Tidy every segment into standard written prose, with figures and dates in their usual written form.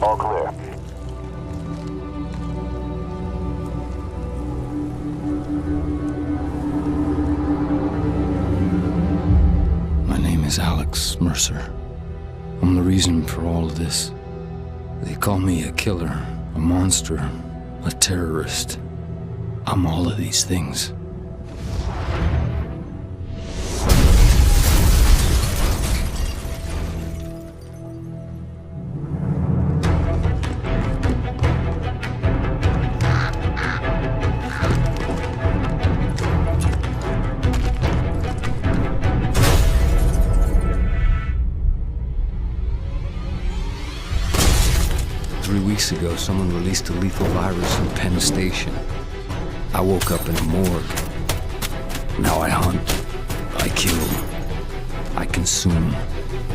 All clear. My name is Alex Mercer. I'm the reason for all of this. They call me a killer, a monster, a terrorist. I'm all of these things. 3 weeks ago, someone released a lethal virus from Penn Station. I woke up in a morgue. Now I hunt. I kill. I consume.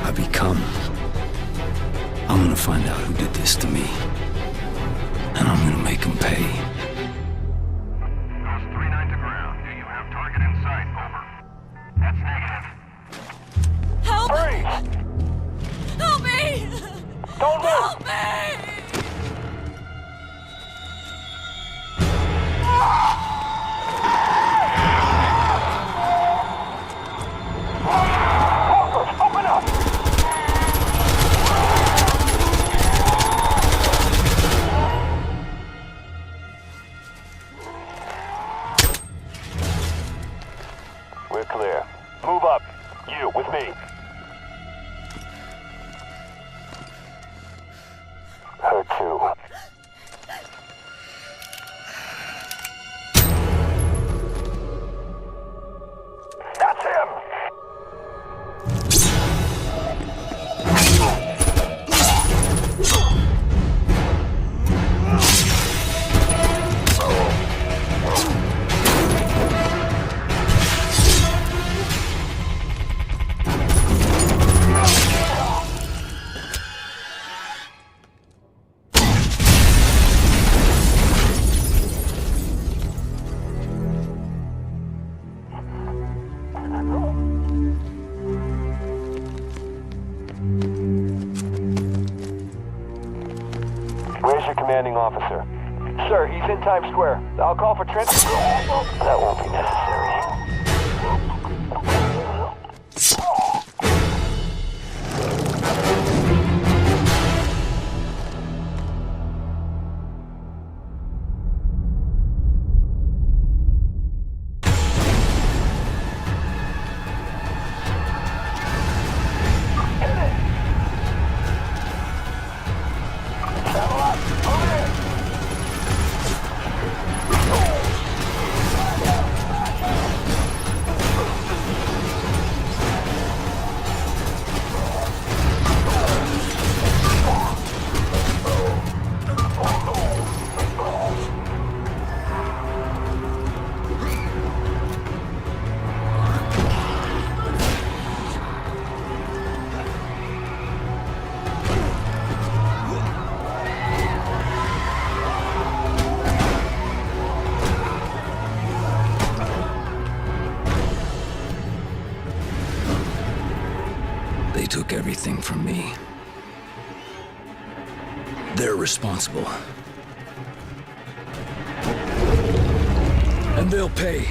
I become. I'm gonna find out who did this to me. And I'm gonna make them pay. Ghost 39 to ground. Do you have target in sight? Over. That's negative. Help! Freeze! Help me! Don't move! Help me! Open up! We're clear. Move up. You, with me. Her too. That's him! Where's your commanding officer? Sir, he's in Times Square. I'll call for transport. That won't be necessary. Saddle up! Over here! They took everything from me. They're responsible. And they'll pay.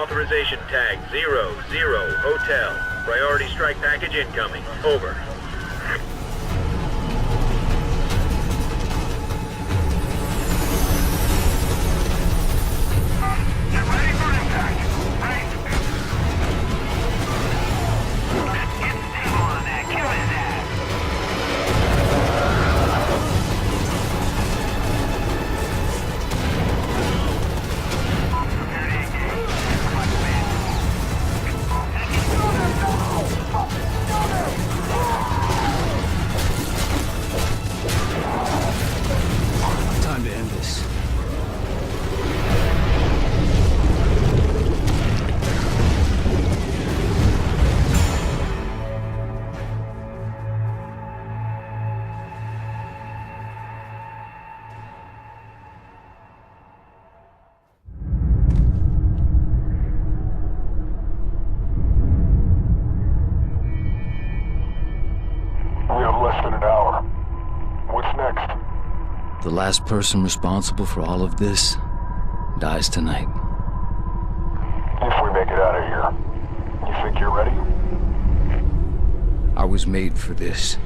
Authorization tag 00 Hotel. Priority strike package incoming. Over. Get ready for impact. Right. Get stable on that. Kill his ass. Time to end this. We have less than an hour. What's next? The last person responsible for all of this dies tonight. If we make it out of here, you think you're ready? I was made for this.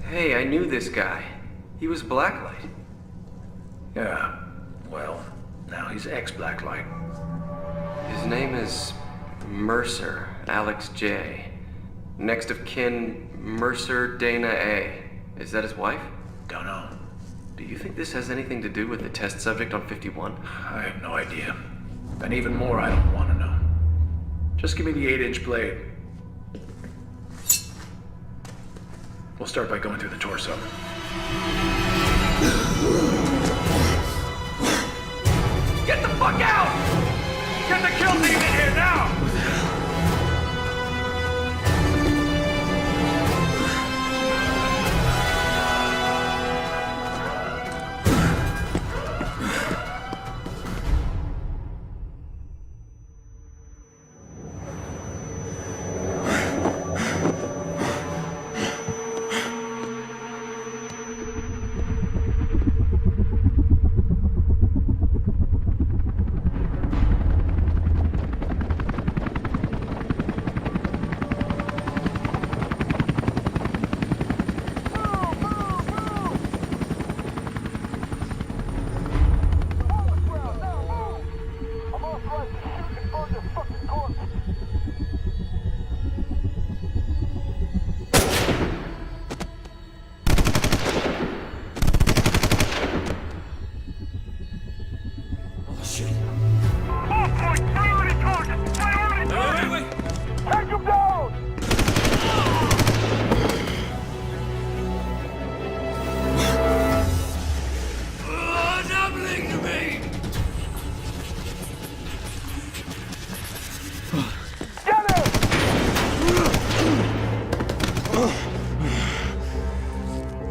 Hey, I knew this guy. He was Blacklight. Yeah, well, now he's ex-Blacklight. His name is Mercer, Alex J. Next of kin, Mercer Dana A. Is that his wife? Don't know. Do you think this has anything to do with the test subject on 51? I have no idea. And even more, I don't want to know. Just give me the 8-inch blade. We'll start by going through the torso. Get the fuck out! Get the kill team in here now!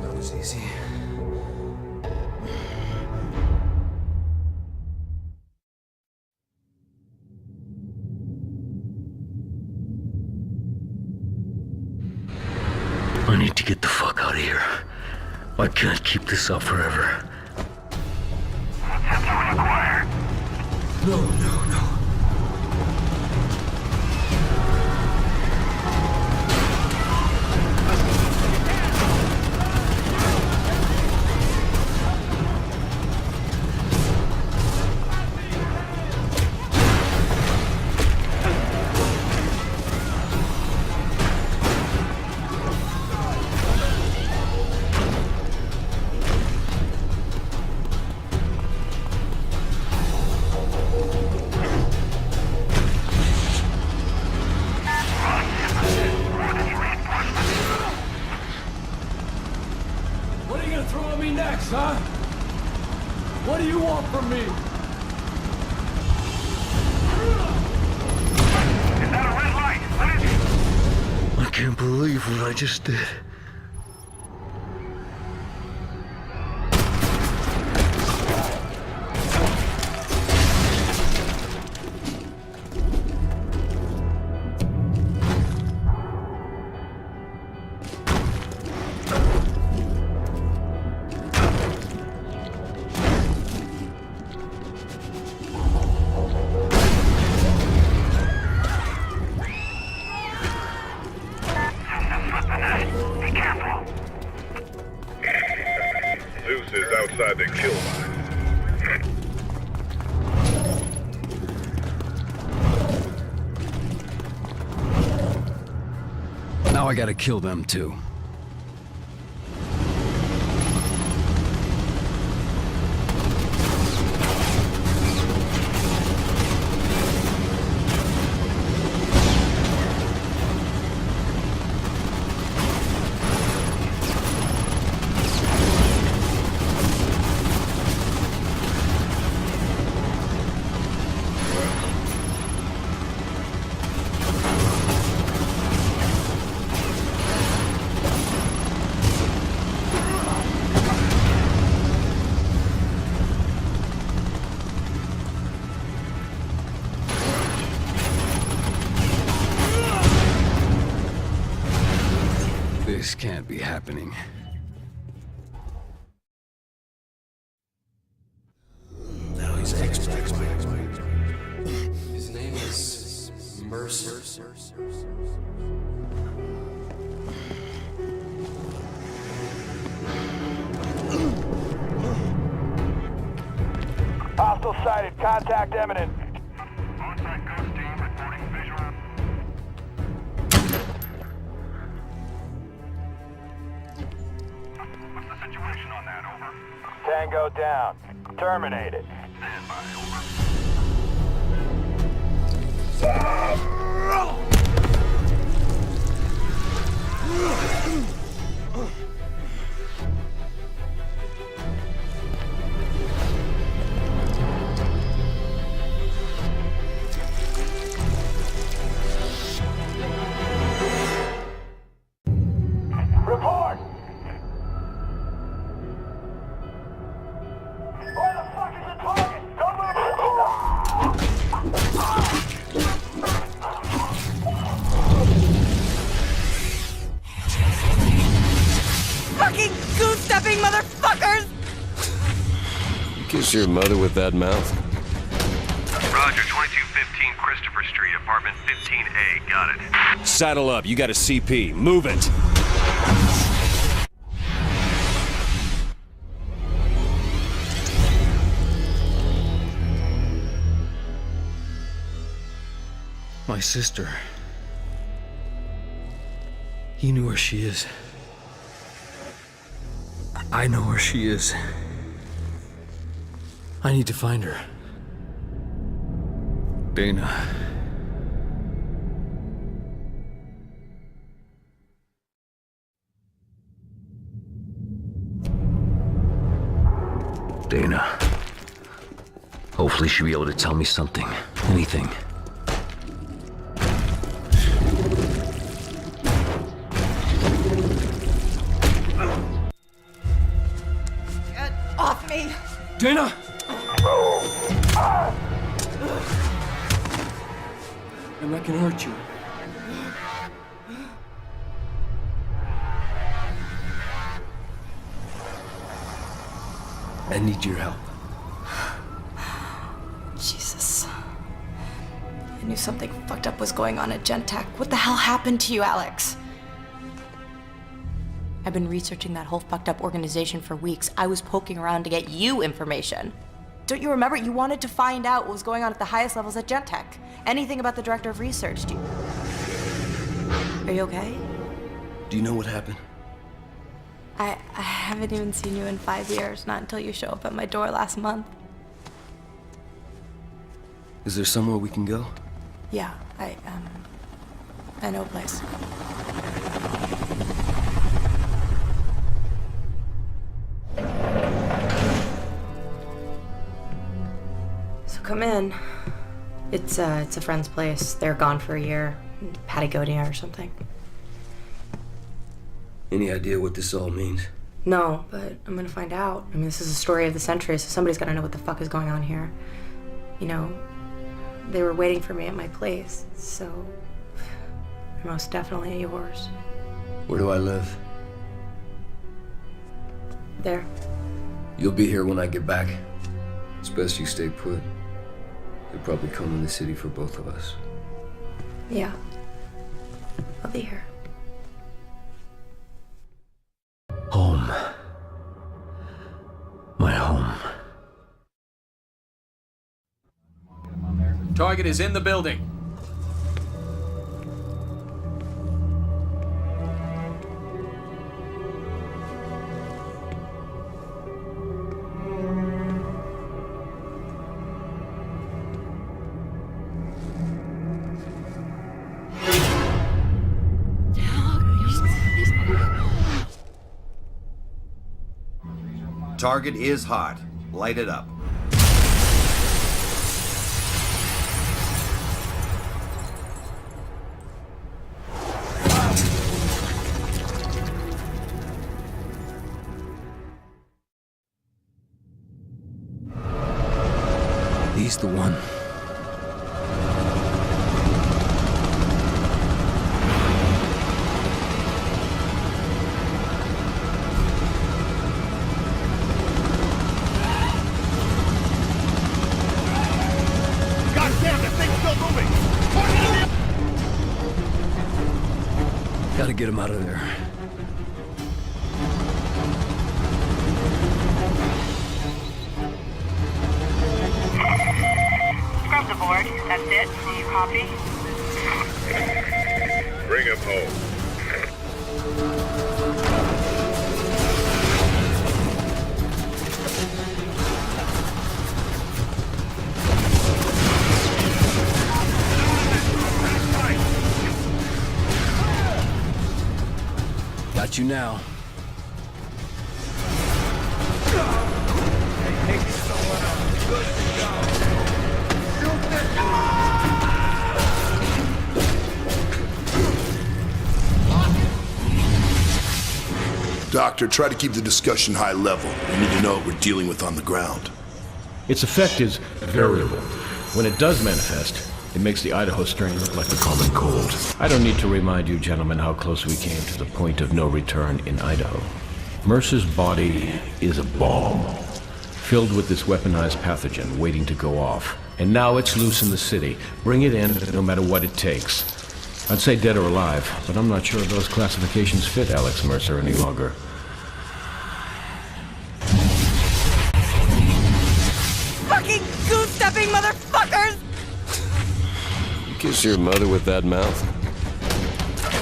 That was easy. I need to get the fuck out of here. I can't keep this up forever. Sensor required. No, no, no. What are you gonna throw at me next, huh? What do you want from me? Is that a red light? What is it? I can't believe what I just did. forces outside the kill line. Now I gotta kill them too. This can't be happening. Now he's expert. His name is Mercer. Hostile sighted. Contact imminent. On-site ghost team reporting visual. What's the situation on that, over? Tango down. Terminated. Stand by, over. Report! Where the fuck is the target? Don't move! Fucking goose-stepping motherfuckers! Kiss your mother with that mouth. Roger, 2215 Christopher Street, apartment 15A. Got it. Saddle up, you got a CP. Move it! My sister. He knew where she is. I know where she is. I need to find her. Dana. Dana. Hopefully she'll be able to tell me something. Anything. Get off me! Dana! I'm not gonna hurt you. I need your help. Jesus. I knew something fucked up was going on at Gentech. What the hell happened to you, Alex? I've been researching that whole fucked up organization for weeks. I was poking around to get you information. Don't you remember? You wanted to find out what was going on at the highest levels at Gentech. Anything about the director of research. Are you okay? Do you know what happened? I haven't even seen you in 5 years, not until you show up at my door last month. Is there somewhere we can go? Yeah, I know a place. So come in. It's a friend's place. They're gone for a year. Patagonia or something. Any idea what this all means? No, but I'm gonna find out. I mean, this is a story of the century, so somebody's gotta know what the fuck is going on here. You know, they were waiting for me at my place, so they're most definitely yours. Where do I live? There. You'll be here when I get back. It's best you stay put. They'll probably come in the city for both of us. Yeah. I'll be here. Home. Target is in the building. Target is hot. Light it up. He's the one. Gotta get him out of there. Scrubs aboard. That's it. Do you copy? Bring him home. Got you now. Doctor, try to keep the discussion high level. We need to know what we're dealing with on the ground. Its effect is variable. When it does manifest, it makes the Idaho strain look like a common cold. I don't need to remind you gentlemen how close we came to the point of no return in Idaho. Mercer's body is a bomb, filled with this weaponized pathogen waiting to go off. And now it's loose in the city. Bring it in, no matter what it takes. I'd say dead or alive, but I'm not sure those classifications fit Alex Mercer any longer. Fucking goose-stepping motherfuckers! Kiss your mother with that mouth.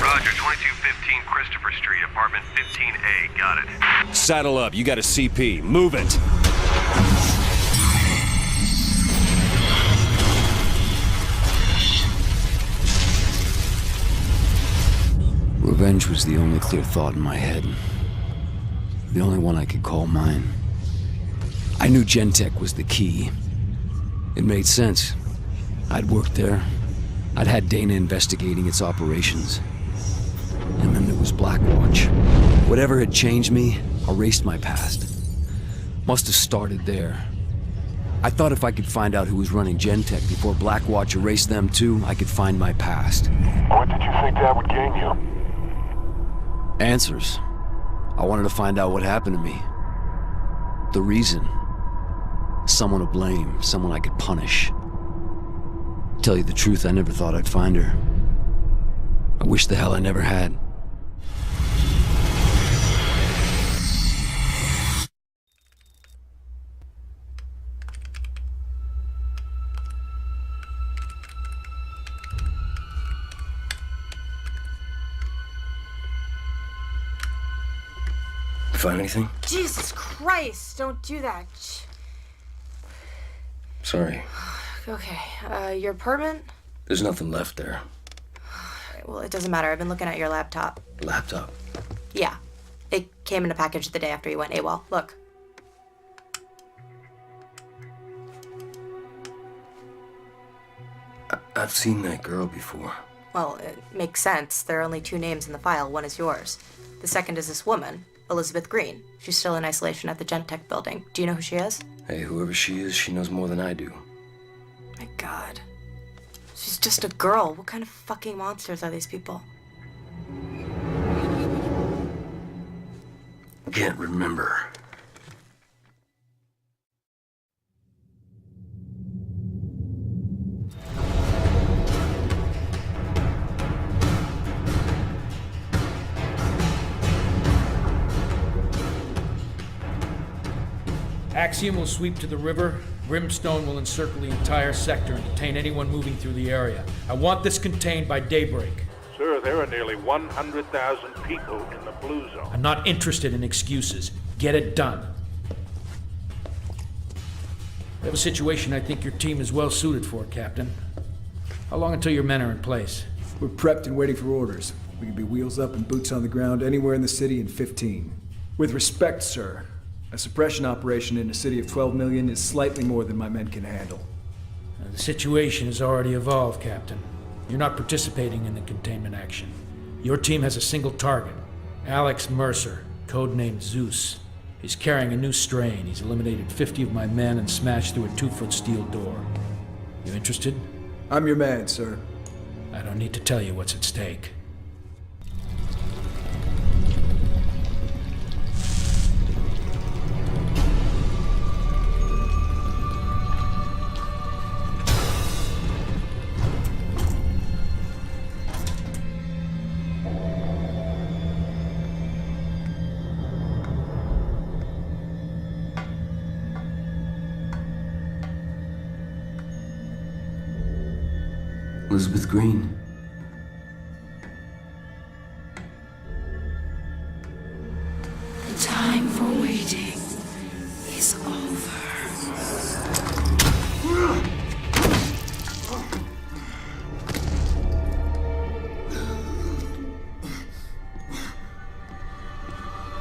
Roger, 2215 Christopher Street, apartment 15A. Got it. Saddle up. You got a CP. Move it. Revenge was the only clear thought in my head. The only one I could call mine. I knew Gentek was the key. It made sense. I'd worked there. I'd had Dana investigating its operations. And then there was Blackwatch. Whatever had changed me, erased my past. Must have started there. I thought if I could find out who was running Gentek before Blackwatch erased them too, I could find my past. What did you think that would gain you? Answers. I wanted to find out what happened to me. The reason. Someone to blame, someone I could punish. Tell you the truth, I never thought I'd find her. I wish the hell I never had. Find anything? Jesus Christ, don't do that. Sorry. Okay, your apartment? There's nothing left there. Well, it doesn't matter. I've been looking at your laptop. Laptop? Yeah. It came in a package the day after you went AWOL. Look. I've seen that girl before. Well, it makes sense. There are only 2 names in the file. One is yours. The second is this woman, Elizabeth Green. She's still in isolation at the Gentek building. Do you know who she is? Hey, whoever she is, she knows more than I do. My God. She's just a girl. What kind of fucking monsters are these people? Can't remember. Axiom will sweep to the river, Brimstone will encircle the entire sector and detain anyone moving through the area. I want this contained by daybreak. Sir, there are nearly 100,000 people in the blue zone. I'm not interested in excuses. Get it done. We have a situation I think your team is well suited for, Captain. How long until your men are in place? We're prepped and waiting for orders. We can be wheels up and boots on the ground anywhere in the city in 15. With respect, sir, a suppression operation in a city of 12 million is slightly more than my men can handle. The situation has already evolved, Captain. You're not participating in the containment action. Your team has a single target, Alex Mercer, codenamed Zeus. He's carrying a new strain. He's eliminated 50 of my men and smashed through a 2-foot steel door. You interested? I'm your man, sir. I don't need to tell you what's at stake. Elizabeth Green. The time for waiting is over.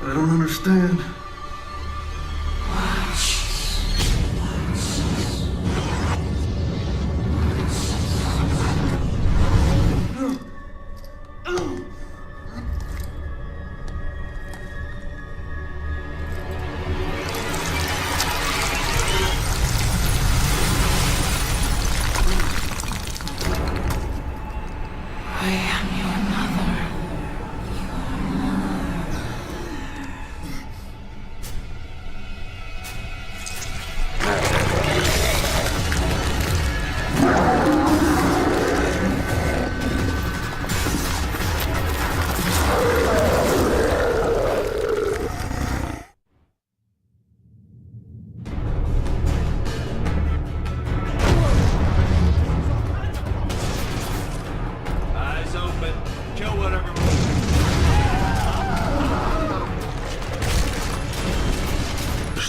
I don't understand.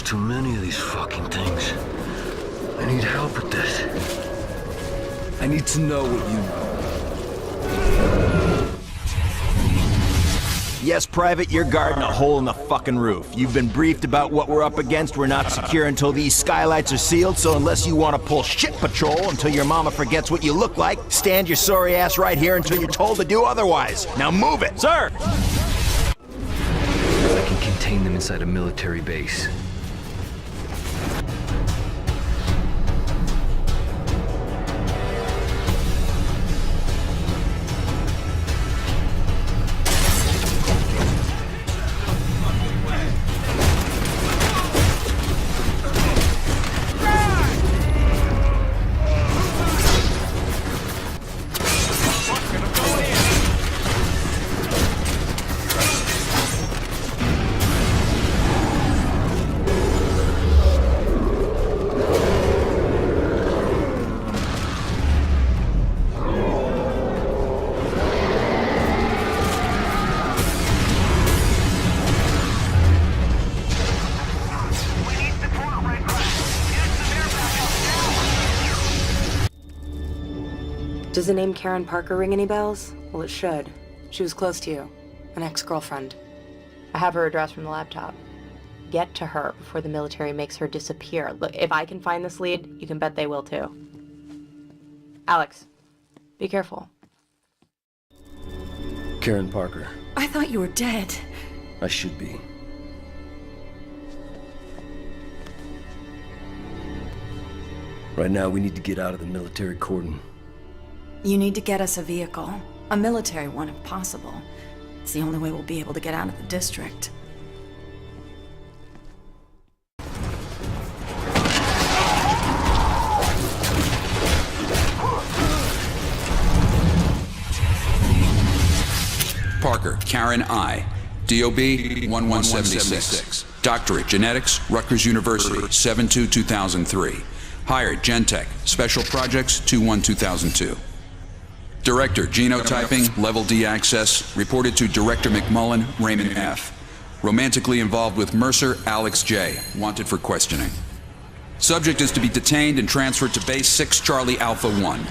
Too many of these fucking things. I need help with this. I need to know what you know. Yes, Private, you're guarding a hole in the fucking roof. You've been briefed about what we're up against. We're not secure until these skylights are sealed, so unless you want to pull shit patrol until your mama forgets what you look like, stand your sorry ass right here until you're told to do otherwise. Now move it! Sir! I can contain them inside a military base. Does the name Karen Parker ring any bells? Well, it should. She was close to you. An ex-girlfriend. I have her address from the laptop. Get to her before the military makes her disappear. Look, if I can find this lead, you can bet they will too. Alex, be careful. Karen Parker. I thought you were dead. I should be. Right now, we need to get out of the military cordon. You need to get us a vehicle. A military one, if possible. It's the only way we'll be able to get out of the district. Parker, Karen I. DOB 1176. Doctorate, Genetics, Rutgers University, 7/2/2003. Hired, Gentech. Special Projects, 2/1/2002. Director, Genotyping, Level D Access. Reported to Director McMullen, Raymond F. Romantically involved with Mercer, Alex J. Wanted for questioning. Subject is to be detained and transferred to Base 6 Charlie Alpha 1.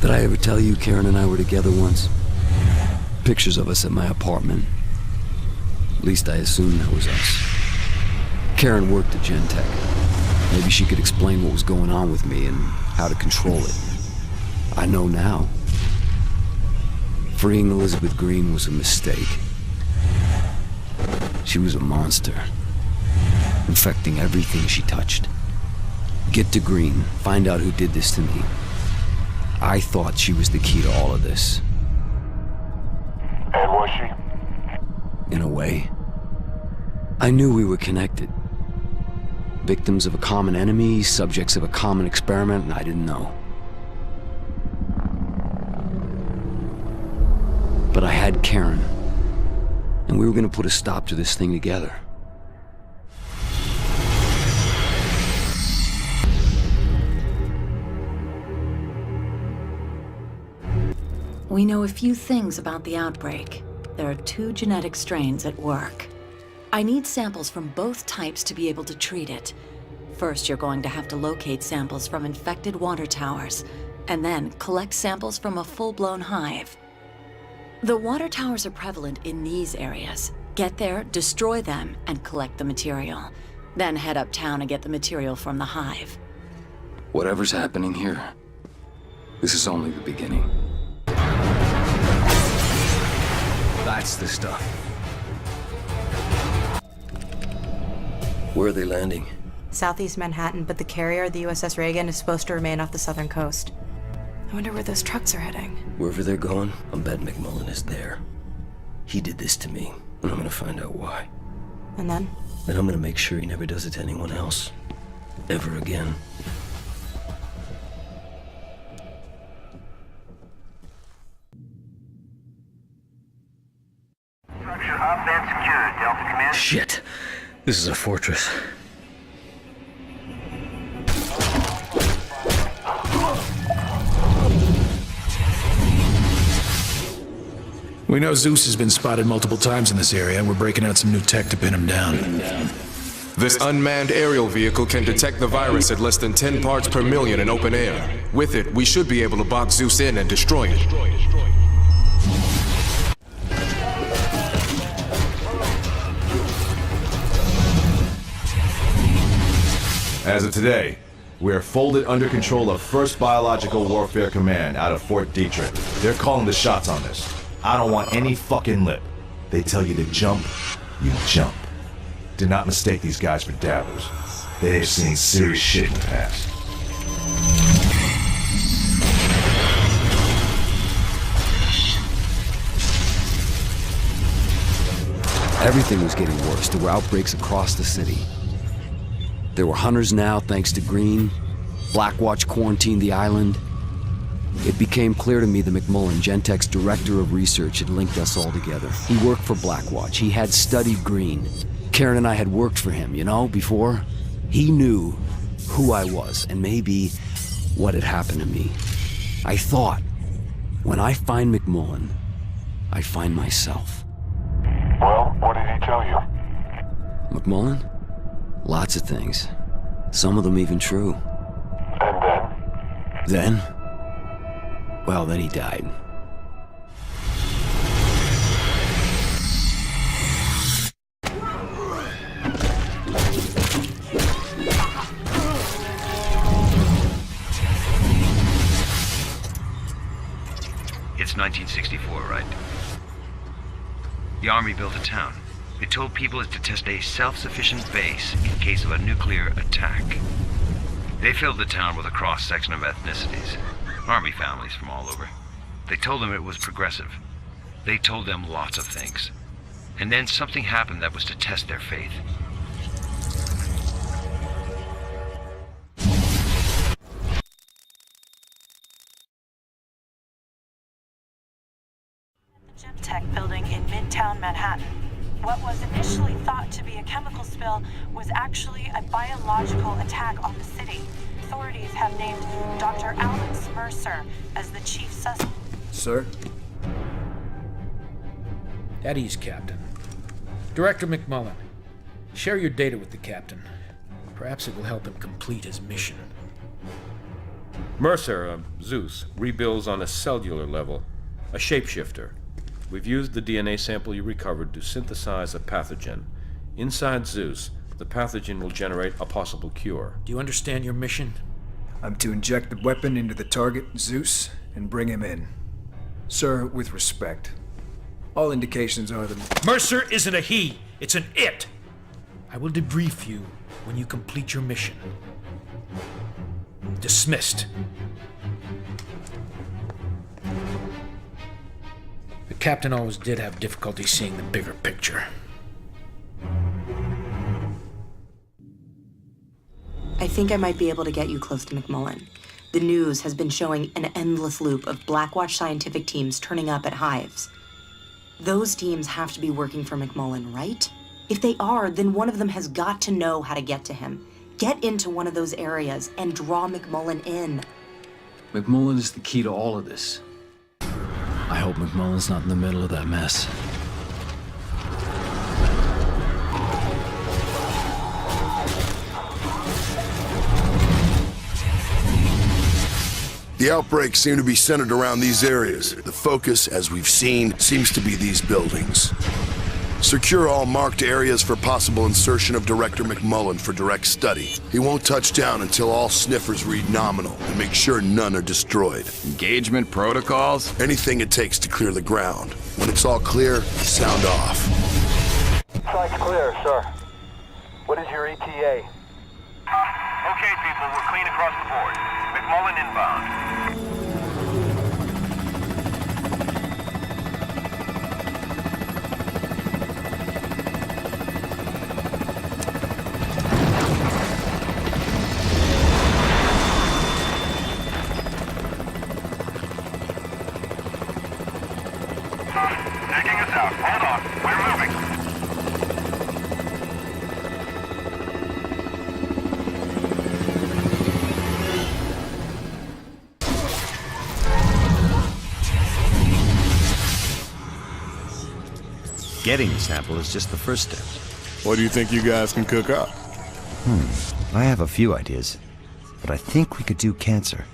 Did I ever tell you Karen and I were together once? Pictures of us at my apartment. At least I assumed that was us. Karen worked at Gentech. Maybe she could explain what was going on with me and how to control it. I know now. Freeing Elizabeth Green was a mistake. She was a monster, infecting everything she touched. Get to Green, find out who did this to me. I thought she was the key to all of this. And was she? In a way. I knew we were connected. Victims of a common enemy, subjects of a common experiment, and I didn't know. But I had Karen, and we were gonna put a stop to this thing together. We know a few things about the outbreak. There are 2 genetic strains at work. I need samples from both types to be able to treat it. First, you're going to have to locate samples from infected water towers, and then collect samples from a full-blown hive. The water towers are prevalent in these areas. Get there, destroy them, and collect the material. Then head uptown and get the material from the hive. Whatever's happening here, this is only the beginning. That's the stuff. Where are they landing? Southeast Manhattan, but the carrier, the USS Reagan, is supposed to remain off the southern coast. I wonder where those trucks are heading. Wherever they're going, I'm betting McMullen is there. He did this to me, and I'm gonna find out why. And then? Then I'm gonna make sure he never does it to anyone else. Ever again. Structure up and secured. Delta Command. Shit. This is a fortress. We know Zeus has been spotted multiple times in this area. We're breaking out some new tech to pin him down. This unmanned aerial vehicle can detect the virus at less than 10 parts per million in open air. With it, we should be able to box Zeus in and destroy it. As of today, we are folded under control of 1st Biological Warfare Command out of Fort Detrick. They're calling the shots on this. I don't want any fucking lip. They tell you to jump, you jump. Do not mistake these guys for dabbers. They have seen serious shit in the past. Everything was getting worse. There were outbreaks across the city. There were hunters now, thanks to Green. Blackwatch quarantined the island. It became clear to me that McMullen, Gentech's director of research, had linked us all together. He worked for Blackwatch. He had studied Green. Karen and I had worked for him, you know, before. He knew who I was and maybe what had happened to me. I thought, when I find McMullen, I find myself. Well, what did he tell you? McMullen? Lots of things. Some of them even true. And then? Then? Well, then he died. It's 1964, right? The Army built a town. It told people to test a self-sufficient base in case of a nuclear attack. They filled the town with a cross-section of ethnicities. Army families from all over. They told them it was progressive. They told them lots of things. And then something happened that was to test their faith. Tech building in Midtown Manhattan. What was initially thought to be a chemical spill was actually a biological attack on the city. Authorities have named Dr. Alex Mercer as the chief suspect. Sir? At ease, Captain. Director McMullen, share your data with the Captain. Perhaps it will help him complete his mission. Mercer, Zeus, rebuilds on a cellular level. A shapeshifter. We've used the DNA sample you recovered to synthesize a pathogen. Inside Zeus, the pathogen will generate a possible cure. Do you understand your mission? I'm to inject the weapon into the target, Zeus, and bring him in. Sir, with respect, all indications are that Mercer isn't a he, it's an it! I will debrief you when you complete your mission. Dismissed. The Captain always did have difficulty seeing the bigger picture. I think I might be able to get you close to McMullen. The news has been showing an endless loop of Blackwatch scientific teams turning up at hives. Those teams have to be working for McMullen, right? If they are, then one of them has got to know how to get to him. Get into one of those areas and draw McMullen in. McMullen is the key to all of this. I hope McMullen's not in the middle of that mess. The outbreaks seem to be centered around these areas. The focus, as we've seen, seems to be these buildings. Secure all marked areas for possible insertion of Director McMullen for direct study. He won't touch down until all sniffers read nominal, and make sure none are destroyed. Engagement protocols? Anything it takes to clear the ground. When it's all clear, sound off. Site's clear, sir. What is your ETA? Okay, people, we're clean across the board. McMullen inbound. Taking us out. Hold on. We're moving. Getting the sample is just the first step. What do you think you guys can cook up? I have a few ideas, but I think we could do cancer.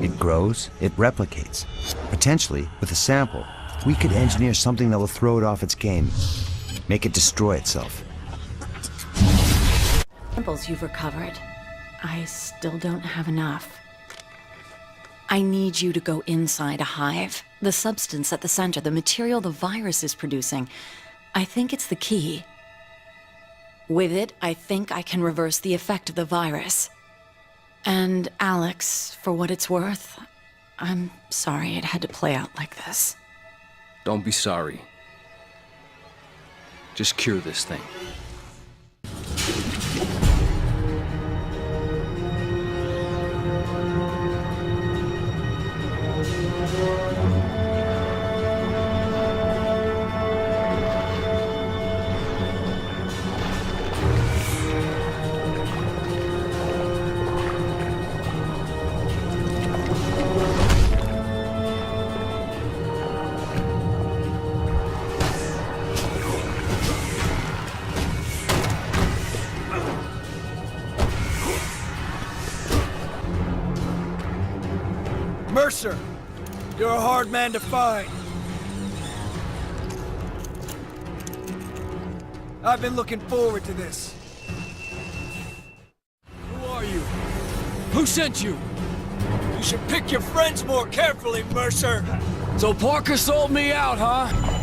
It grows, it replicates. Potentially, with a sample, we could engineer something that will throw it off its game. Make it destroy itself. Samples you've recovered. I still don't have enough. I need you to go inside a hive. The substance at the center, the material the virus is producing. I think it's the key. With it, I think I can reverse the effect of the virus. And Alex, for what it's worth, I'm sorry it had to play out like this. Don't be sorry. Just cure this thing. Mercer! You're a hard man to find. I've been looking forward to this. Who are you? Who sent you? You should pick your friends more carefully, Mercer. So Parker sold me out, huh?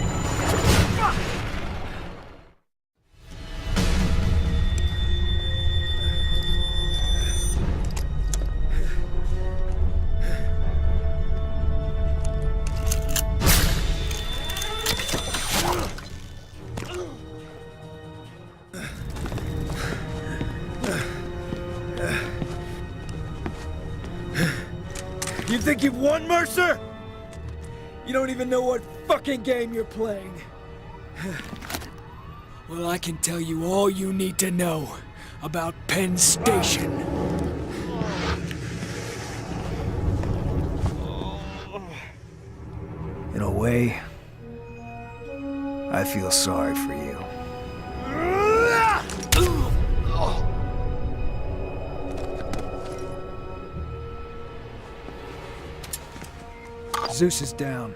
You think you've won, Mercer? You don't even know what fucking game you're playing. Well, I can tell you all you need to know about Penn Station. In a way, I feel sorry for you. Zeus is down.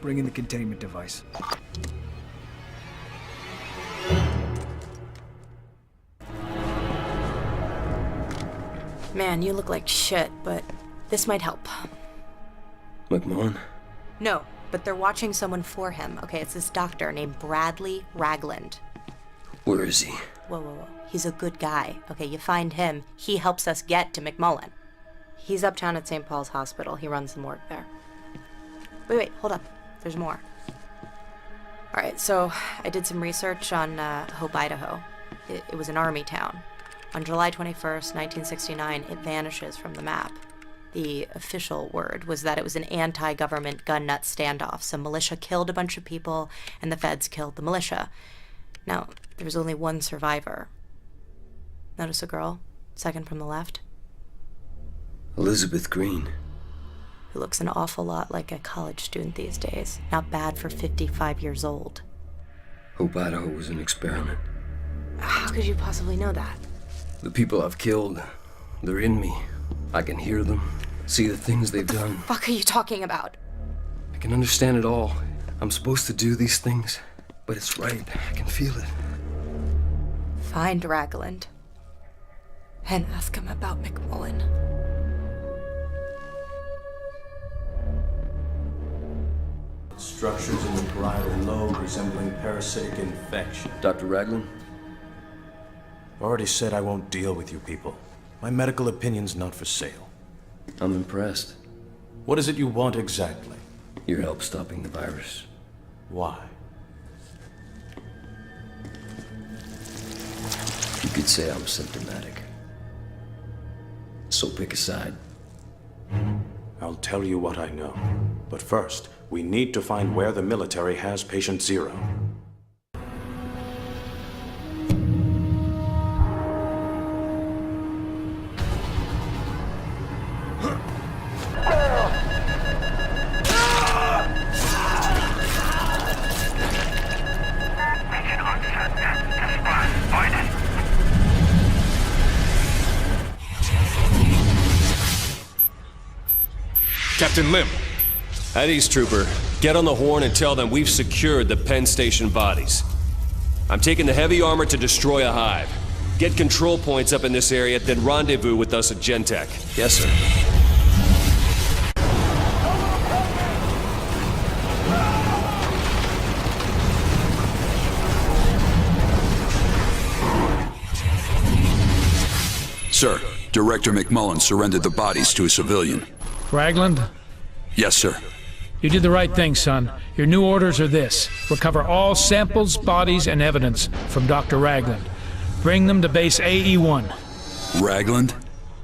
Bring in the containment device. Man, you look like shit, but this might help. McMullen? No, but they're watching someone for him. Okay, it's this doctor named Bradley Ragland. Where is he? Whoa, whoa, whoa. He's a good guy. Okay, you find him, he helps us get to McMullen. He's uptown at St. Paul's Hospital. He runs the morgue there. Wait, hold up. There's more. Alright, so I did some research on Hope, Idaho. It was an army town. On July 21st, 1969, it vanishes from the map. The official word was that it was an anti-government gun nut standoff. Some militia killed a bunch of people, and the feds killed the militia. Now, there was only one survivor. Notice a girl, second from the left? Elizabeth Green. Who looks an awful lot like a college student these days. Not bad for 55 years old. Hope Idaho was an experiment. How could you possibly know that? The people I've killed, they're in me. I can hear them, see the things they've done. What the fuck are you talking about? I can understand it all. I'm supposed to do these things, but it's right. I can feel it. Find Ragland. And ask him about McMullen. Structures in the parietal lobe resembling parasitic infection. Dr. Ragland? Already said I won't deal with you people. My medical opinion's not for sale. I'm impressed. What is it you want exactly? Your help stopping the virus. Why? You could say I'm symptomatic. So pick a side. I'll tell you what I know. But first, we need to find where the military has Patient Zero. Captain Lim. At East Trooper, get on the horn and tell them we've secured the Penn Station bodies. I'm taking the heavy armor to destroy a hive. Get control points up in this area, then rendezvous with us at Gentech. Yes, sir. Sir, Director McMullen surrendered the bodies to a civilian. Ragland? Yes, sir. You did the right thing, son. Your new orders are this. Recover all samples, bodies, and evidence from Dr. Ragland. Bring them to base AE-1. Ragland?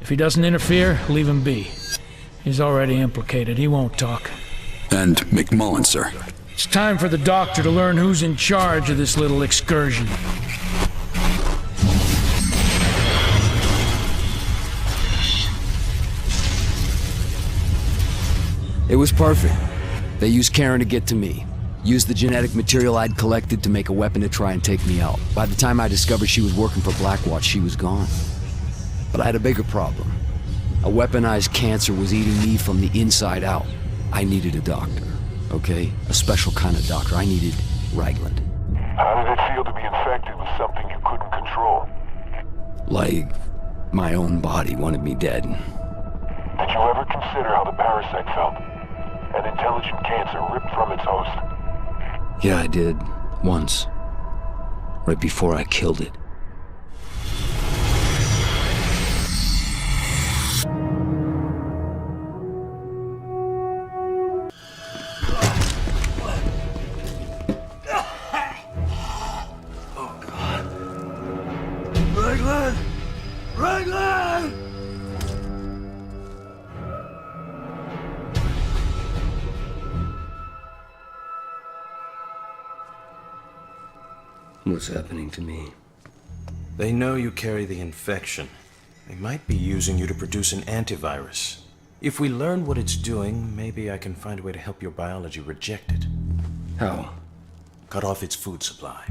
If he doesn't interfere, leave him be. He's already implicated. He won't talk. And McMullen, sir. It's time for the doctor to learn who's in charge of this little excursion. It was perfect. They used Karen to get to me. Used the genetic material I'd collected to make a weapon to try and take me out. By the time I discovered she was working for Blackwatch, she was gone. But I had a bigger problem. A weaponized cancer was eating me from the inside out. I needed a doctor, okay? A special kind of doctor. I needed Ragland. How did it feel to be infected with something you couldn't control? Like, my own body wanted me dead. Did you ever consider how the parasite felt? An intelligent cancer ripped from its host. Yeah, I did. Once. Right before I killed it. Ragland! Ragland! What's happening to me? They know you carry the infection. They might be using you to produce an antivirus. If we learn what it's doing, maybe I can find a way to help your biology reject it. How? Cut off its food supply.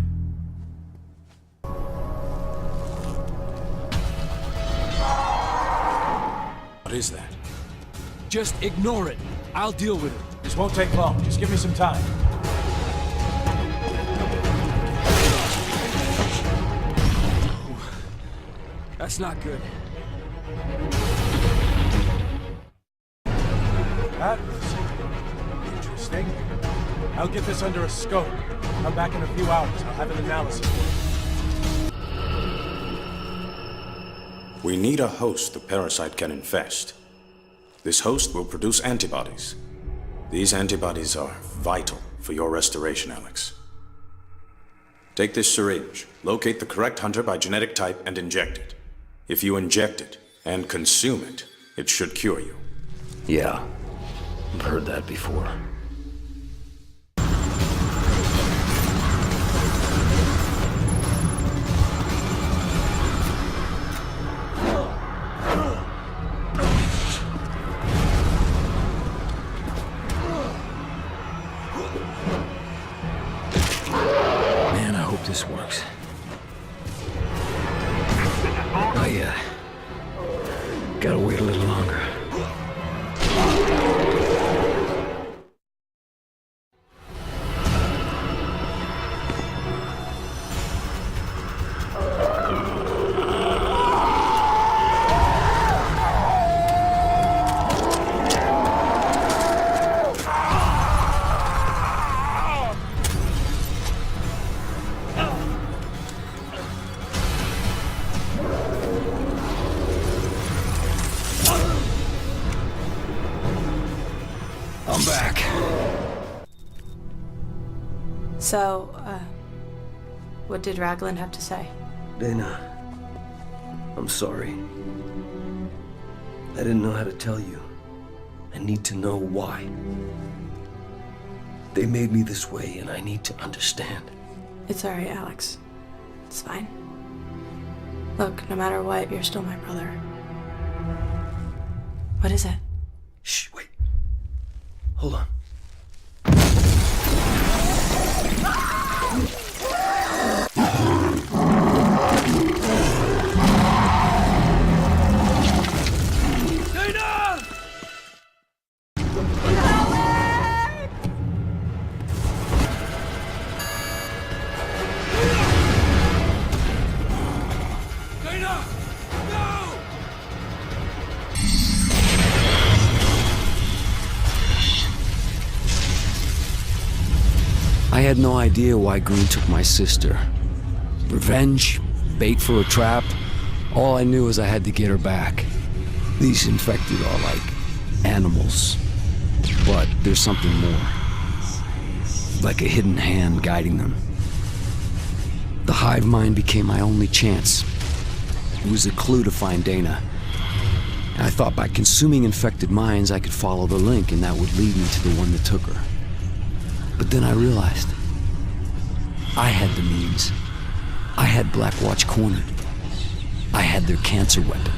What is that? Just ignore it. I'll deal with it. This won't take long. Just give me some time. That's not good. That was interesting. I'll get this under a scope. Come back in a few hours. I'll have an analysis for you. We need a host the parasite can infest. This host will produce antibodies. These antibodies are vital for your restoration, Alex. Take this syringe, locate the correct hunter by genetic type, and inject it. If you inject it and consume it, it should cure you. Yeah, I've heard that before. Man, I hope this works. Oh yeah. Gotta wait a little longer. I'm back. So, what did Ragland have to say? Dana, I'm sorry. I didn't know how to tell you. I need to know why. They made me this way, and I need to understand. It's alright, Alex. It's fine. Look, no matter what, you're still my brother. What is it? Shh, wait. Hold on. I had no idea why Green took my sister. Revenge? Bait for a trap? All I knew is I had to get her back. These infected are like animals. But there's something more. Like a hidden hand guiding them. The hive mind became my only chance. It was a clue to find Dana. And I thought by consuming infected minds I could follow the link and that would lead me to the one that took her. But then I realized I had the means. I had Blackwatch cornered. I had their cancer weapon.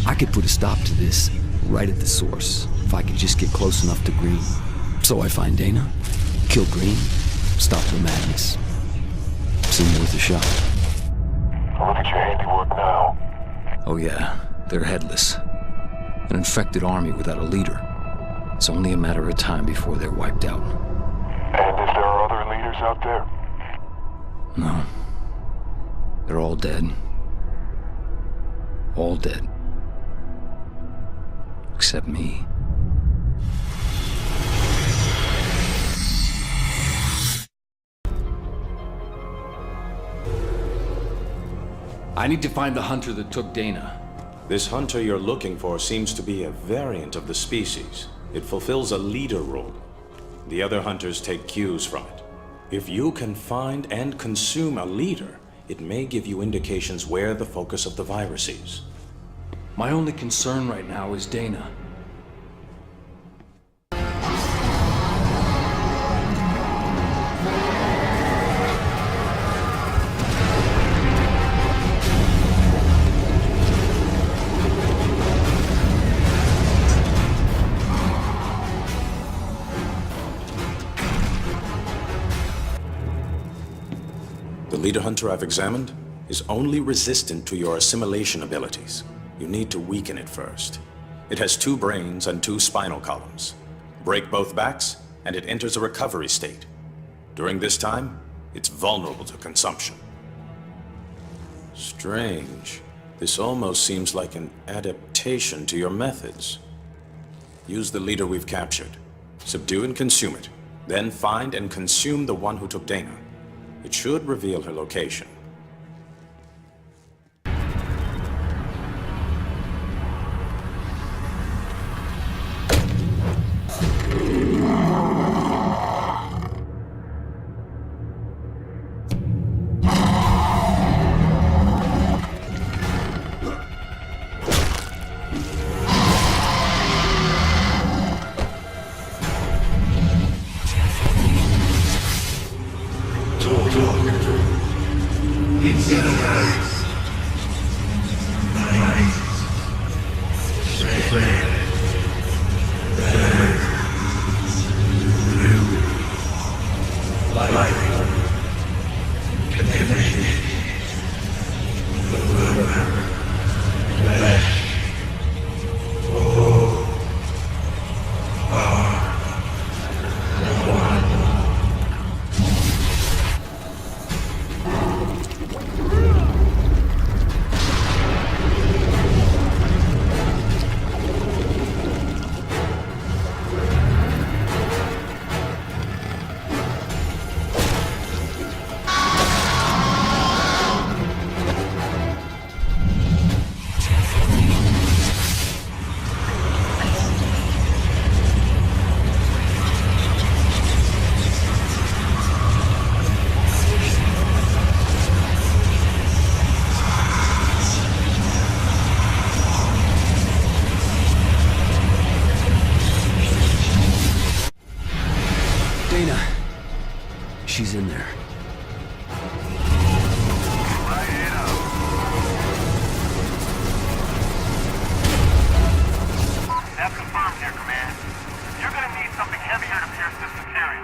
I could put a stop to this right at the source if I could just get close enough to Green. So I find Dana, kill Green, stop the madness. Seemed worth a shot. Look at your handiwork now. Oh yeah, they're headless. An infected army without a leader. It's only a matter of time before they're wiped out. And if there are other leaders out there? No. They're all dead. All dead. Except me. I need to find the hunter that took Dana. This hunter you're looking for seems to be a variant of the species. It fulfills a leader role. The other hunters take cues from it. If you can find and consume a leader, it may give you indications where the focus of the virus is. My only concern right now is Dana. The leader hunter I've examined is only resistant to your assimilation abilities. You need to weaken it first. It has 2 brains and 2 spinal columns. Break both backs, and it enters a recovery state. During this time, it's vulnerable to consumption. Strange. This almost seems like an adaptation to your methods. Use the leader we've captured. Subdue and consume it. Then find and consume the one who took Dana. It should reveal her location. She's in there. That's confirmed here, Command. You're gonna need something heavier to pierce this material.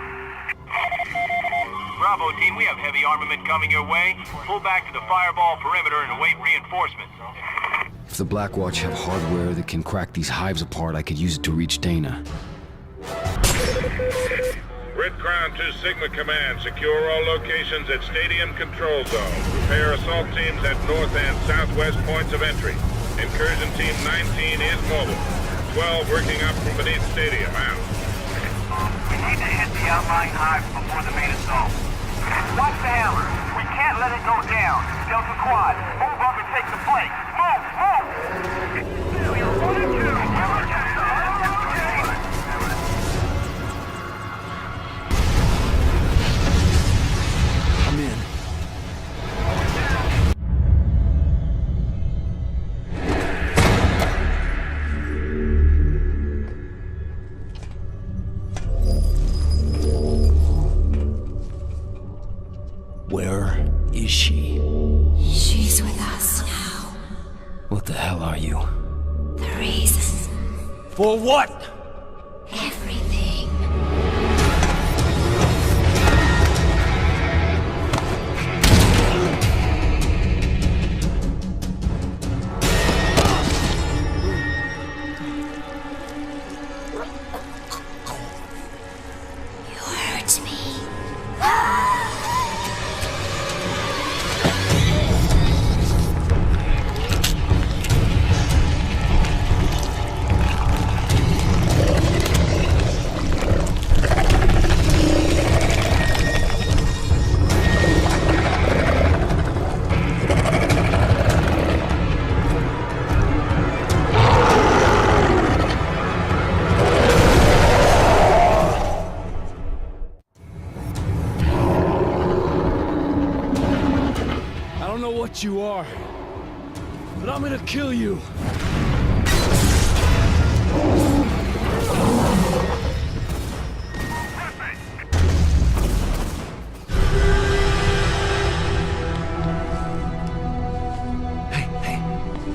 Bravo team, we have heavy armament coming your way. Pull back to the fireball perimeter and await reinforcements. If the Blackwatch have hardware that can crack these hives apart, I could use it to reach Dana. Red Crown 2 Sigma Command, secure all locations at Stadium Control Zone. Prepare assault teams at north and southwest points of entry. Incursion Team 19 is mobile. 12 working up from beneath Stadium. Out. We need to hit the outlying hives before the main assault. Watch the hammer. We can't let it go down. Delta Quad, move up and take the flank. Move! I'm in. Where is she? She's with us now. What the hell are you? The reason. For what? Everything. know what you are, but I'm gonna kill you.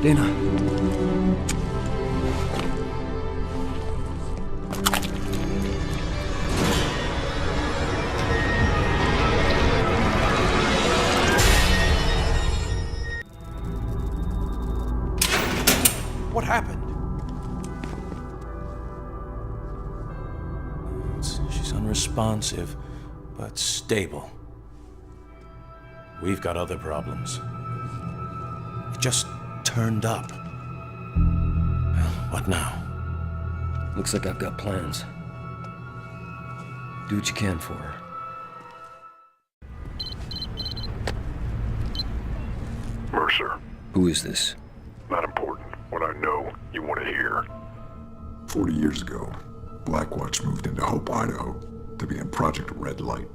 Dana. What happened? She's unresponsive, but stable. We've got other problems. It just turned up. Well, what now? Looks like I've got plans. Do what you can for her. Mercer. Who is this? Not important. What I know, you want to hear. 40 years ago, Blackwatch moved into Hope, Idaho, to begin Project Red Light.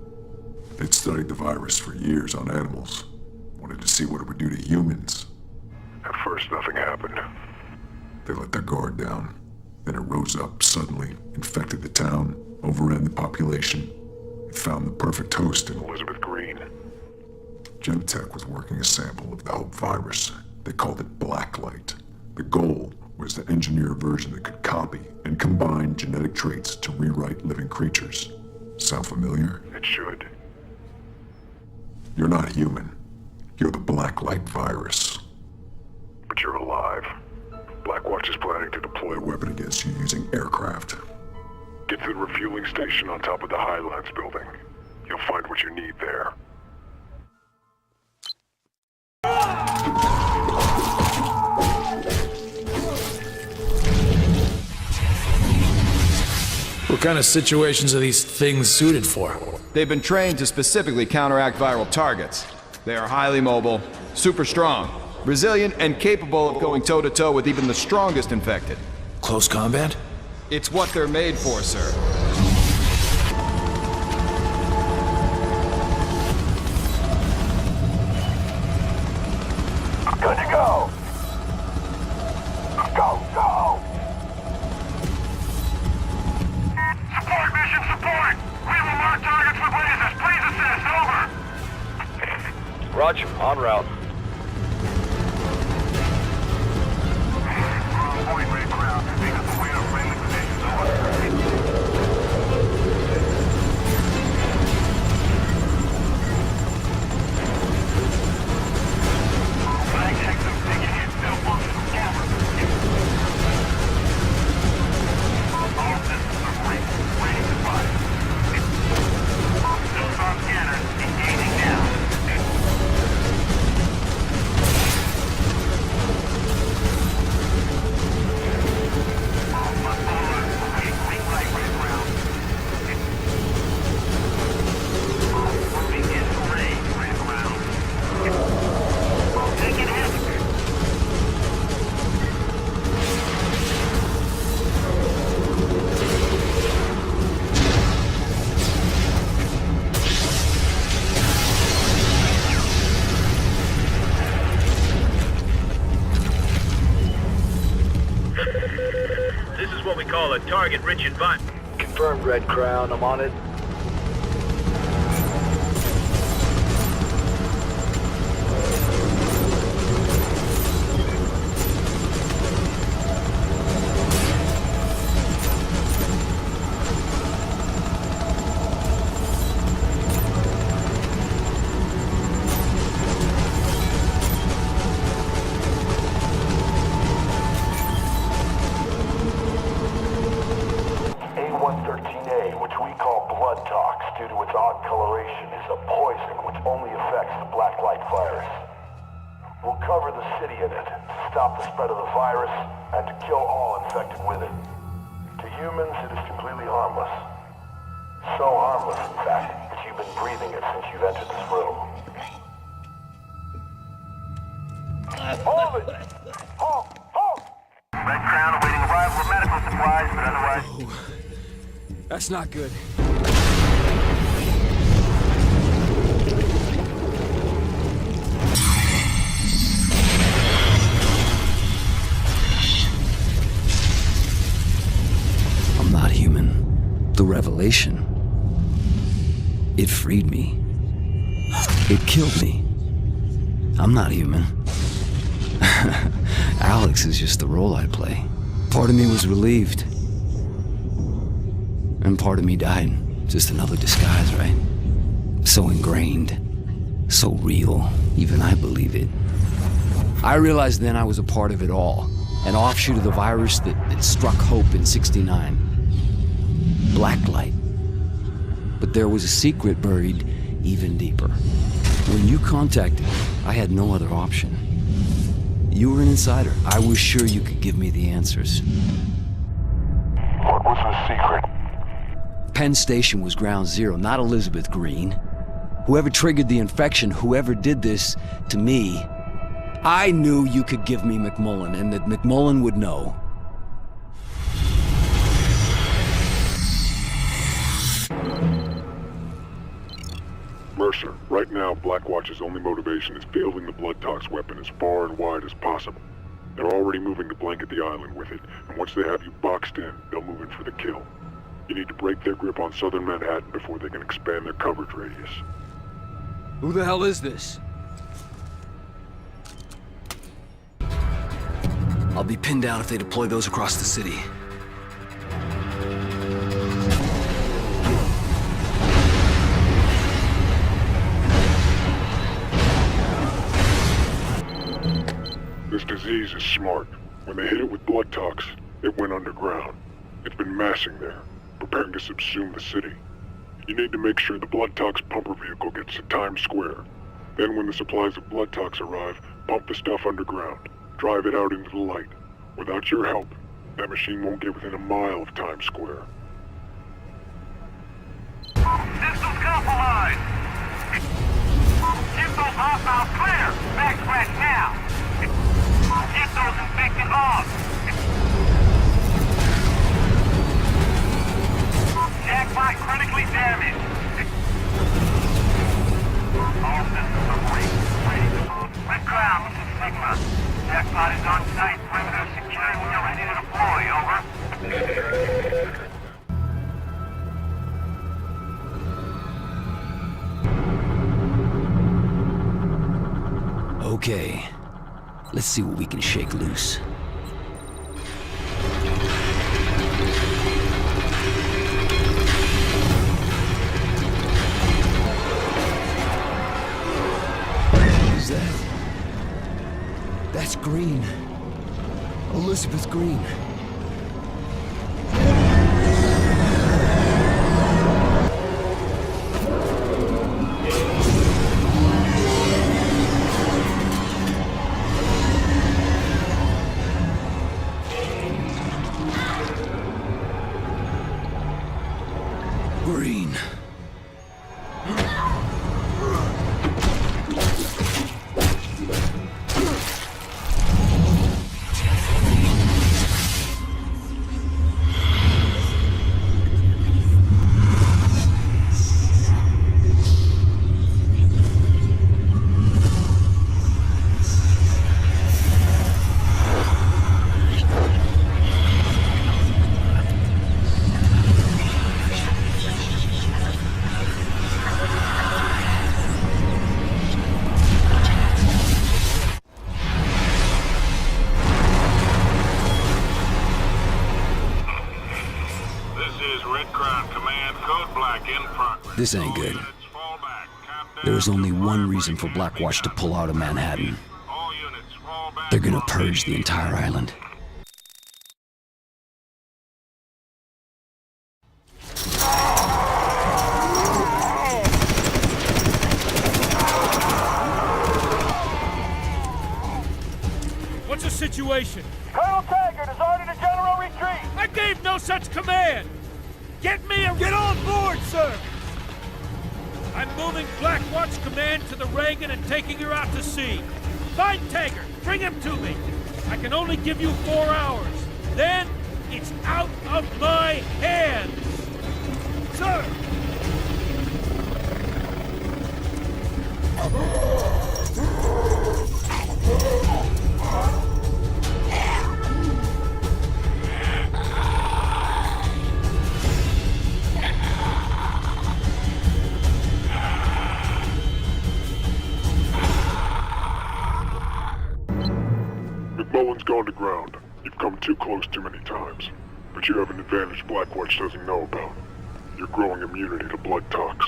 They'd studied the virus for years on animals. Wanted to see what it would do to humans. At first, nothing happened. They let their guard down. Then it rose up suddenly, infected the town, overran the population. It found the perfect host in Elizabeth Green. Genentech was working a sample of the Hope virus. They called it Blacklight. The goal was to engineer a version that could copy and combine genetic traits to rewrite living creatures. Sound familiar? It should. You're not human. You're the Blacklight virus. But you're alive. Blackwatch is planning to deploy a weapon against you using aircraft. Get to the refueling station on top of the Highlands building. You'll find what you need there. What kind of situations are these things suited for? They've been trained to specifically counteract viral targets. They are highly mobile, super strong, resilient, and capable of going toe-to-toe with even the strongest infected. Close combat? It's what they're made for, sir. Good to go. Go, go. Support, mission support. We will mark targets with lasers. Please assist. Over. Roger, en route. Target rich environment. Confirmed, Red Crown. I'm on it. That's not good. annihilation. It freed me. It killed me. I'm not human. Alex is just the role I play. Part of me was relieved. And part of me died. Just another disguise, right? So ingrained. So real. Even I believe it. I realized then I was a part of it all. An offshoot of the virus that struck Hope in '69. Blacklight. But there was a secret buried even deeper. When you contacted me, I had no other option. You were an insider. I was sure you could give me the answers. What was the secret? Penn Station was ground zero, not Elizabeth Green. Whoever triggered the infection, whoever did this to me, I knew you could give me McMullen, and that McMullen would know. Mercer, right now Blackwatch's only motivation is fielding the blood tox weapon as far and wide as possible. They're already moving to blanket the island with it, and once they have you boxed in, they'll move in for the kill. You need to break their grip on southern Manhattan before they can expand their coverage radius. Who the hell is this? I'll be pinned down if they deploy those across the city. This disease is smart. When they hit it with blood tox, it went underground. It's been massing there, preparing to subsume the city. You need to make sure the blood tox pumper vehicle gets to Times Square. Then when the supplies of blood tox arrive, pump the stuff underground. Drive it out into the light. Without your help, that machine won't get within a mile of Times Square. System compromised! Get those hostiles clear! Backtrack now! Get those infected off! Jackpot critically damaged! All systems are green. Red Crown, this is Sigma. Jackpot is on site. Perimeter secured. We are ready to deploy. Over. Okay. Let's see what we can shake loose. What is that? That's Green. Elizabeth Green. Green. This ain't good. There is only one reason for Blackwatch to pull out of Manhattan. They're gonna purge the entire island. What's the situation? Colonel Taggart has ordered a general retreat! I gave no such command! Get me a... Get on board, sir! I'm moving Blackwatch Command to the Reagan and taking her out to sea. Find Taggart! Bring him to me! I can only give you 4 hours. Then, it's out of my hands! Sir! McMullen's gone to ground. You've come too close too many times. But you have an advantage Blackwatch doesn't know about. You're growing immunity to blood tox.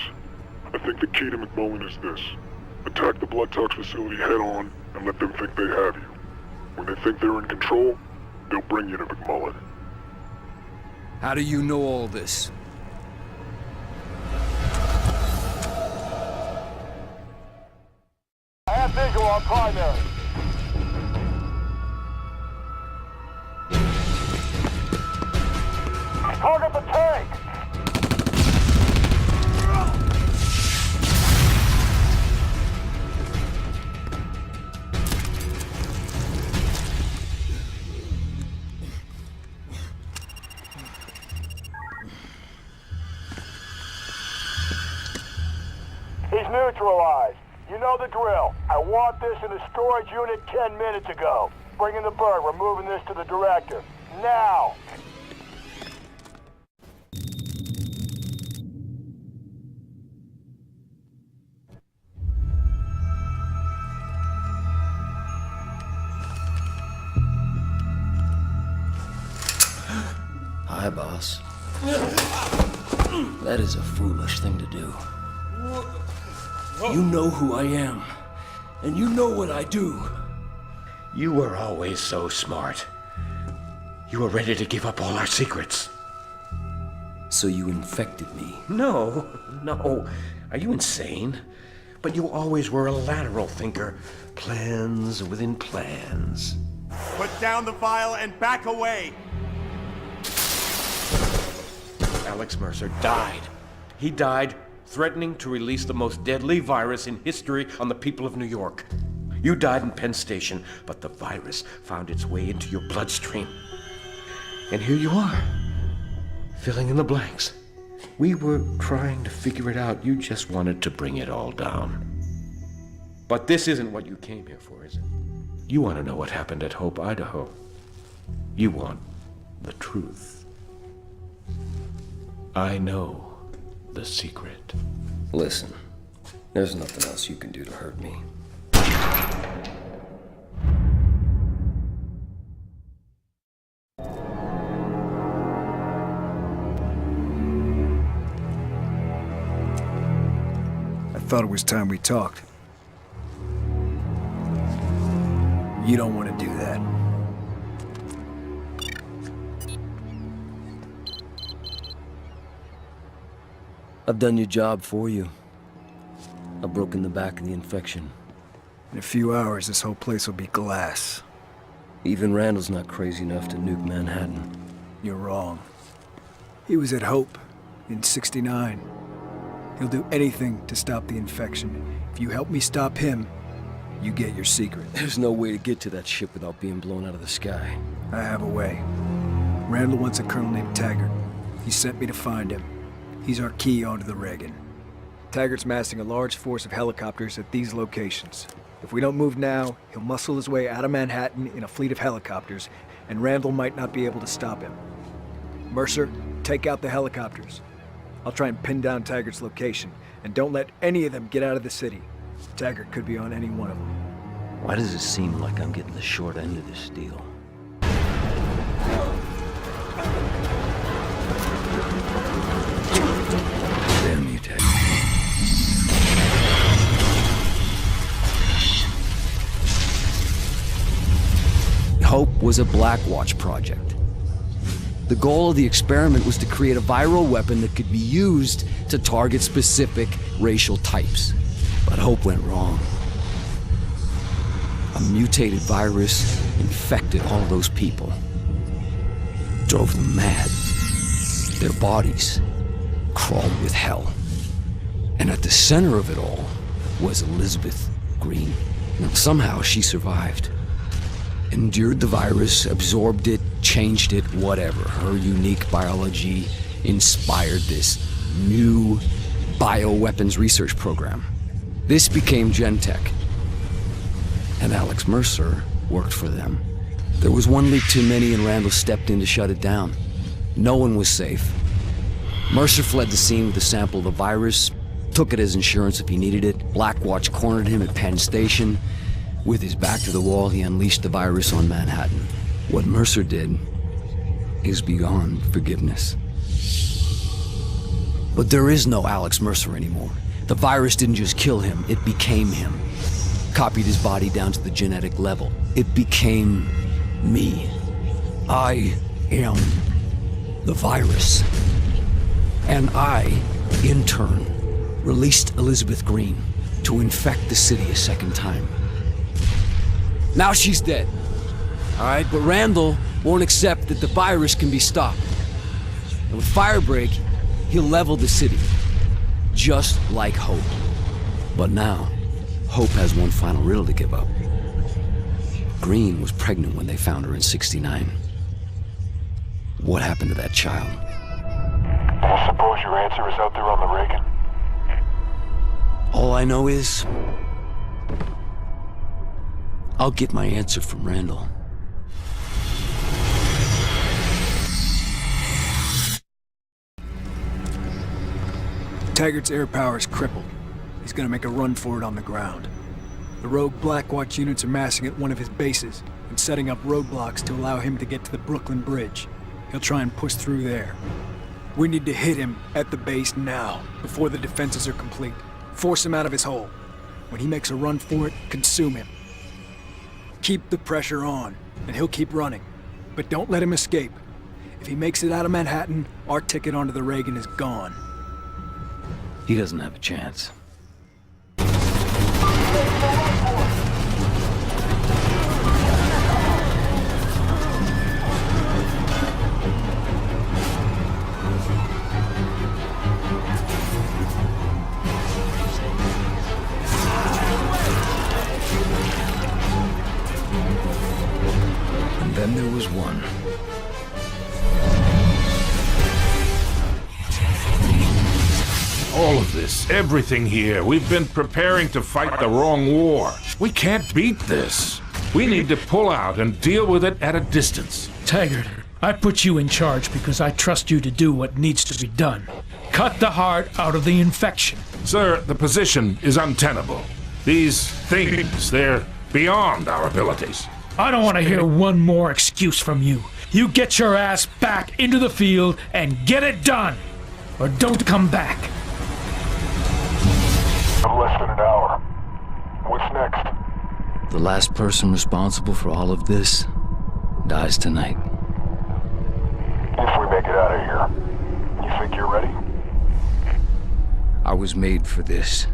I think the key to McMullen is this. Attack the blood tox facility head on and let them think they have you. When they think they're in control, they'll bring you to McMullen. How do you know all this? I have visual on primary. Target the tank! He's neutralized. You know the drill. I want this in a storage unit 10 minutes ago. Bring in the bird. We're moving this to the director. Now! Hi, boss. That is a foolish thing to do. You know who I am, and you know what I do. You were always so smart. You were ready to give up all our secrets. So you infected me? No. Are you insane? But you always were a lateral thinker. Plans within plans. Put down the vial and back away! Alex Mercer died. He died threatening to release the most deadly virus in history on the people of New York. You died in Penn Station, but the virus found its way into your bloodstream. And here you are, filling in the blanks. We were trying to figure it out. You just wanted to bring it all down. But this isn't what you came here for, is it? You want to know what happened at Hope, Idaho. You want the truth. I know the secret. Listen, there's nothing else you can do to hurt me. I thought it was time we talked. You don't want to do that. I've done your job for you. I've broken the back of the infection. In a few hours, this whole place will be glass. Even Randall's not crazy enough to nuke Manhattan. You're wrong. He was at Hope in '69. He'll do anything to stop the infection. If you help me stop him, you get your secret. There's no way to get to that ship without being blown out of the sky. I have a way. Randall wants a colonel named Taggart. He sent me to find him. He's our key onto the Reagan. Taggart's massing a large force of helicopters at these locations. If we don't move now, he'll muscle his way out of Manhattan in a fleet of helicopters, and Randall might not be able to stop him. Mercer, take out the helicopters. I'll try and pin down Taggart's location, and don't let any of them get out of the city. Taggart could be on any one of them. Why does it seem like I'm getting the short end of this deal? Damn you, Ted. Hope was a Blackwatch project. The goal of the experiment was to create a viral weapon that could be used to target specific racial types. But Hope went wrong. A mutated virus infected all those people. Drove them mad. Their bodies crawled with hell. And at the center of it all was Elizabeth Green. Now, somehow she survived. Endured the virus, absorbed it, changed it, whatever. Her unique biology inspired this new bioweapons research program. This became Gentech. And Alex Mercer worked for them. There was one leak too many and Randall stepped in to shut it down. No one was safe. Mercer fled the scene with a sample of the virus, took it as insurance if he needed it. Blackwatch cornered him at Penn Station. With his back to the wall, he unleashed the virus on Manhattan. What Mercer did is beyond forgiveness. But there is no Alex Mercer anymore. The virus didn't just kill him, it became him. Copied his body down to the genetic level. It became me. I am the virus. And I, in turn, released Elizabeth Green to infect the city a second time. Now she's dead. Alright, but Randall won't accept that the virus can be stopped. And with Firebreak, he'll level the city. Just like Hope. But now, Hope has one final riddle to give up. Green was pregnant when they found her in '69. What happened to that child? I suppose your answer is out there on the Reagan? All I know is... I'll get my answer from Randall. Taggart's air power is crippled. He's gonna make a run for it on the ground. The rogue Blackwatch units are massing at one of his bases and setting up roadblocks to allow him to get to the Brooklyn Bridge. He'll try and push through there. We need to hit him at the base now, before the defenses are complete. Force him out of his hole. When he makes a run for it, consume him. Keep the pressure on, and he'll keep running. But don't let him escape. If he makes it out of Manhattan, our ticket onto the Reagan is gone. He doesn't have a chance. And then there was one. All of this, everything here, we've been preparing to fight the wrong war. We can't beat this. We need to pull out and deal with it at a distance. Taggart, I put you in charge because I trust you to do what needs to be done. Cut the heart out of the infection. Sir, the position is untenable. These things, they're beyond our abilities. I don't want to hear one more excuse from you. You get your ass back into the field and get it done. Or don't come back. Less than an hour. What's next? The last person responsible for all of this dies tonight. If we make it out of here, you think you're ready? I was made for this.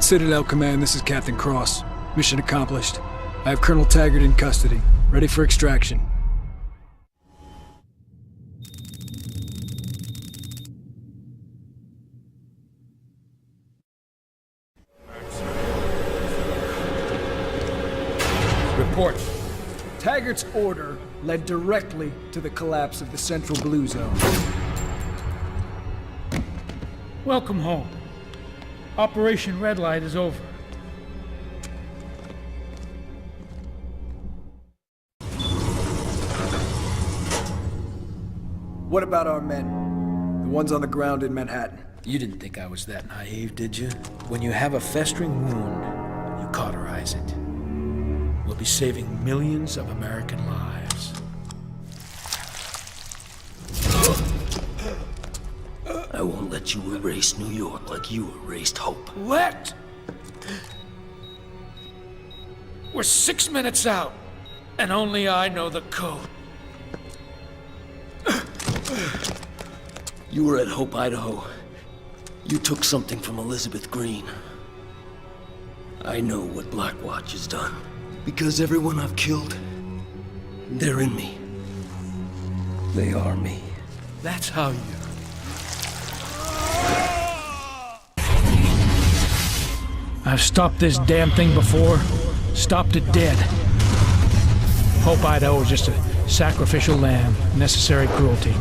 Citadel Command, this is Captain Cross. Mission accomplished. I have Colonel Taggart in custody, ready for extraction. Report. Taggart's order led directly to the collapse of the Central Blue Zone. Welcome home. Operation Red Light is over. What about our men? The ones on the ground in Manhattan? You didn't think I was that naive, did you? When you have a festering wound, you cauterize it. We'll be saving millions of American lives. I won't let you erase New York like you erased Hope. Let? We're 6 minutes out, and only I know the code. You were at Hope, Idaho. You took something from Elizabeth Green. I know what Blackwatch has done. Because everyone I've killed, they're in me. They are me. That's how you... I've stopped this damn thing before. Stopped it dead. Hope Idaho was just a sacrificial lamb. Necessary cruelty.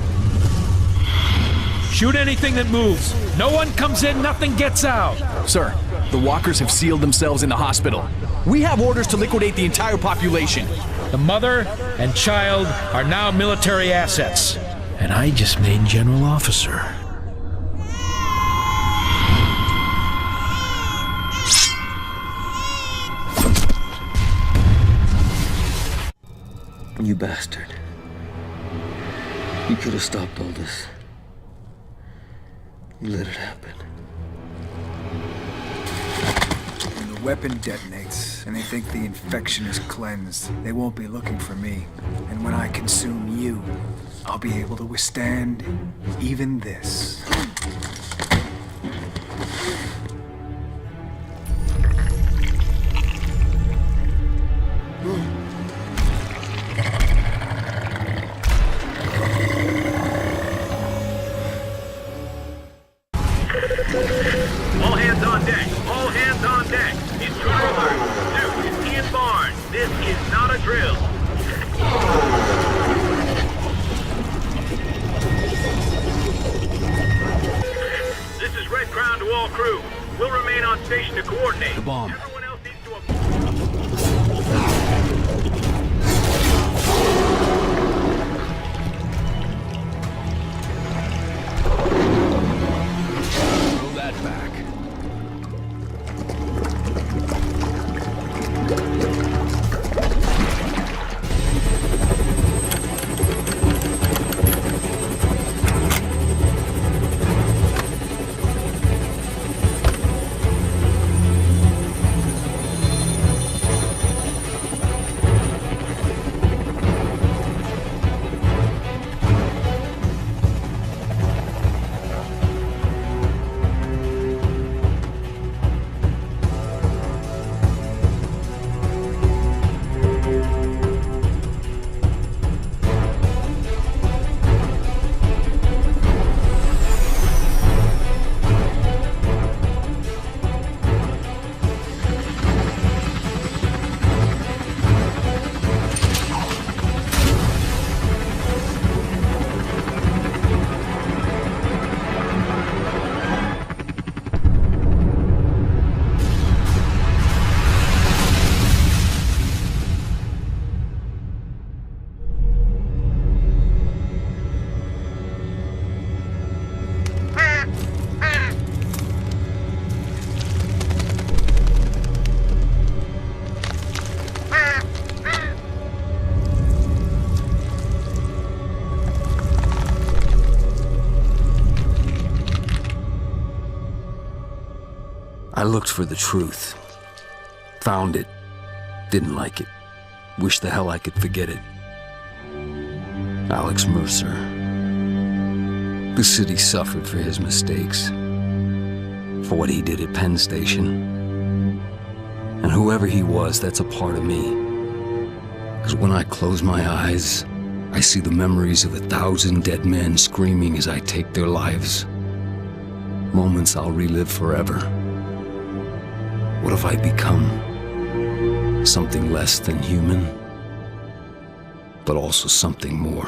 Shoot anything that moves. No one comes in, nothing gets out. Sir, the walkers have sealed themselves in the hospital. We have orders to liquidate the entire population. The mother and child are now military assets. And I just made general officer. You bastard. You could have stopped all this. You let it happen. When the weapon detonates and they think the infection is cleansed, they won't be looking for me. And when I consume you, I'll be able to withstand even this. All hands on deck! All hands on deck! Intruder alert! Dude, it's Ian Barnes. This is not a drill. This is Red Crown to all crew. We'll remain on station to coordinate. The bomb. Everyone else needs to... Roll that back. I looked for the truth. Found it. Didn't like it. Wish the hell I could forget it. Alex Mercer. The city suffered for his mistakes. For what he did at Penn Station. And whoever he was, that's a part of me. Because when I close my eyes, I see the memories of 1,000 dead men screaming as I take their lives. Moments I'll relive forever. What have I become? Something less than human, but also something more.